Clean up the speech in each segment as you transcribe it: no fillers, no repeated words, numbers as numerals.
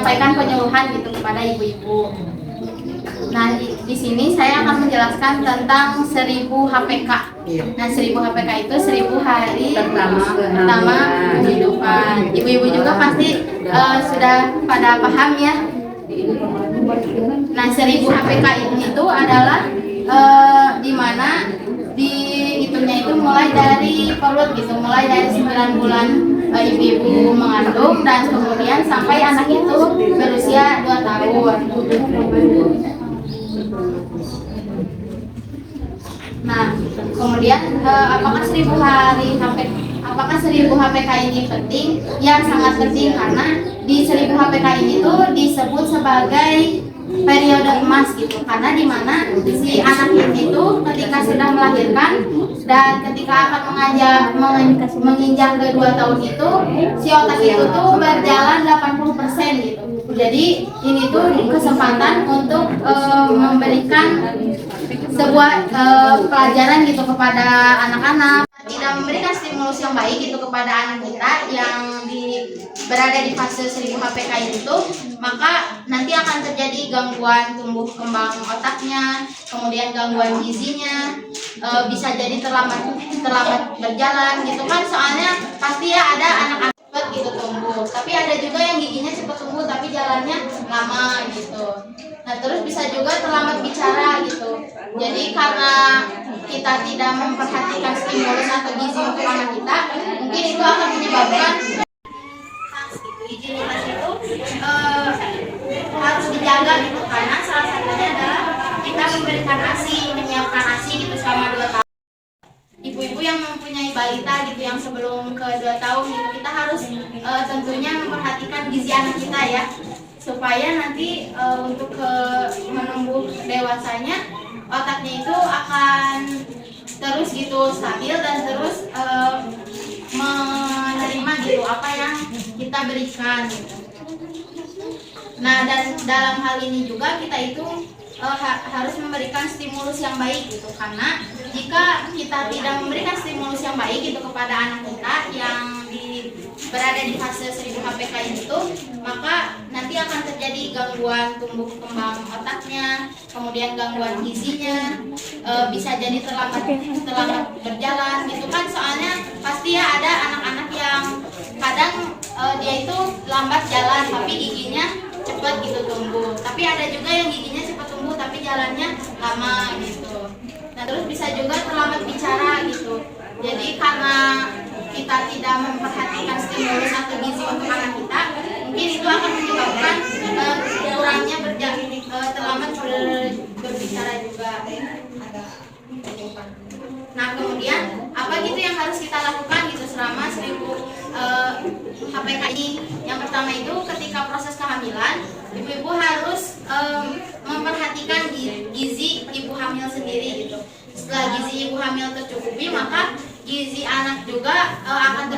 menyampaikan penyuluhan gitu kepada ibu-ibu. Nah, di sini saya akan menjelaskan tentang 1000 HPK. Nah, 1000 HPK itu 1000 hari pertama kehidupan. Ibu-ibu juga pasti sudah pada paham ya. Nah, 1000 HPK itu adalah di mana dihitungnya itu mulai dari perut gitu, mulai dari 9 bulan ibu-ibu mengandung dan kemudian sampai anak itu berusia 2 tahun. Nah, kemudian apakah 1000 HPK ini penting? Ya, sangat penting karena di 1000 HPK ini tuh disebut sebagai periode emas gitu. Karena di mana si anak itu ketika sudah melahirkan dan ketika akan menginjak ke 2 tahun itu, si otak itu tuh berjalan 80% gitu. Jadi ini tuh kesempatan untuk memberikan sebuah pelajaran gitu kepada anak-anak. Tidak memberikan stimulus yang baik gitu kepada anak kita yang berada di fase 1000 HPK itu, maka nanti akan terjadi gangguan tumbuh kembang otaknya, kemudian gangguan gizinya, bisa jadi terlambat berjalan gitu kan, soalnya pasti ya ada anak-anak cepat gitu tumbuh, tapi ada juga yang giginya cepat tumbuh tapi jalannya lama gitu. Nah, terus bisa juga terlambat bicara gitu. Jadi karena kita tidak memperhatikan stimulus atau gizi untuk anak kita, mungkin itu akan menyebabkan higienitas itu harus dijaga gitu, karena salah satunya adalah kita memberikan ASI, menyiapkan ASI gitu selama 2 tahun. Ibu-ibu yang mempunyai balita gitu yang sebelum ke 2 tahun gitu, kita harus tentunya memperhatikan gizi anak kita ya, supaya nanti untuk menumbuh dewasanya otaknya itu akan terus gitu stabil dan terus menerima gitu apa yang kita berikan gitu. Nah, dan dalam hal ini juga kita itu harus memberikan stimulus yang baik gitu, karena jika kita tidak memberikan stimulus yang baik gitu kepada anak kita yang berada di fase 1000 HPK itu, maka nanti akan terjadi gangguan tumbuh kembang otaknya, kemudian gangguan gizinya, bisa jadi terlambat berjalan gitu kan, soalnya pasti ya ada anak-anak yang kadang dia itu lambat jalan tapi giginya cepat gitu tumbuh, tapi ada juga yang giginya cepat tumbuh tapi jalannya lama gitu. Nah, terus bisa juga terlambat bicara gitu. Jadi karena kita tidak memperhatikan stimulus atau gizi untuk anak kita, mungkin itu akan menyebabkan kurangnya terlambat berbicara juga. Nah, kemudian apa gitu yang harus kita lakukan gitu selama 1000 HPK ini? Yang pertama itu ketika proses kehamilan, ibu-ibu harus memperhatikan gizi ibu hamil sendiri gitu. Setelah gizi ibu hamil tercukupi, maka gizi anak juga akan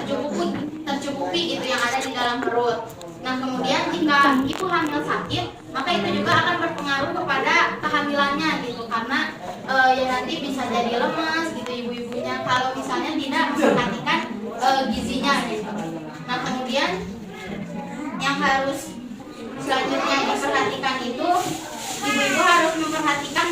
tercukupi gitu yang ada di dalam perut. Nah, kemudian jika ibu hamil sakit, maka itu juga akan berpengaruh kepada kehamilannya gitu, karena ya nanti bisa jadi lemas gitu ibu-ibunya kalau misalnya tidak memperhatikan gizinya gitu. Nah, kemudian yang harus selanjutnya diperhatikan itu, ibu-ibu harus memperhatikan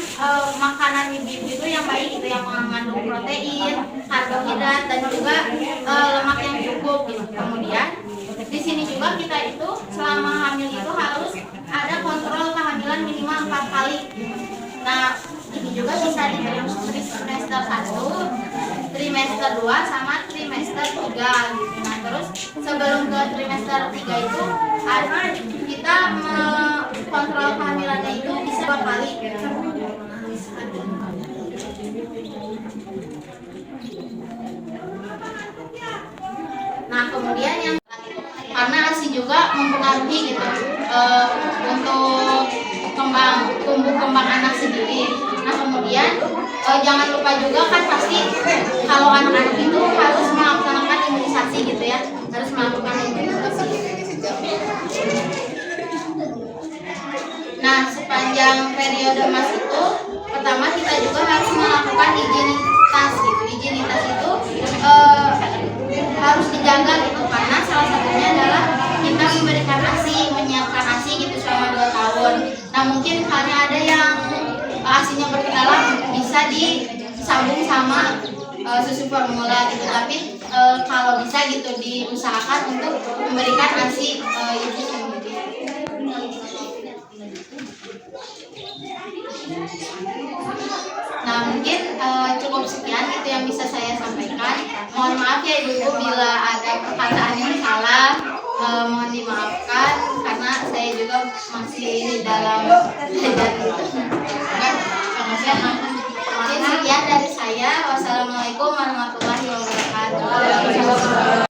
makanan ibu-ibu itu yang baik gitu, yang mengandung protein, karbohidrat dan juga lemak yang cukup gitu. Kemudian di sini juga kita itu selama hamil itu harus ada kontrol kehamilan minimal 4 kali. Nah, ini juga bisa di trimester 1, trimester 2 sama trimester 3 gitu. Nah, terus sebelum ke trimester 3 itu kita kontrol kehamilannya itu bisa 2 kali. Nah, kemudian yang karena ASI juga mempengaruhi gitu untuk tumbuh kembang anak sendiri. Nah, kemudian jangan lupa juga kan pasti kalau anak-anak itu harus melaksanakan imunisasi gitu ya, harus melakukan imunisasi. Nah, sepanjang periode emas itu, pertama kita juga harus melakukan higienitas gitu. Higienitas itu harus dijaga gitu, karena salah satunya adalah kita memberikan ASI, menyiapkan ASI mungkin karena ada yang asinya berkendala bisa disambung sama susu formula gitu, tapi kalau bisa gitu diusahakan untuk memberikan ASI itu sendiri. Nah mungkin cukup sekian itu yang bisa saya sampaikan. Mohon maaf ya ibu-ibu bila ada perkataan yang salah, mohon dimaafkan karena saya juga masih di dalam belajar gitu. Mungkin sekian dari saya. Wassalamualaikum warahmatullahi wabarakatuh.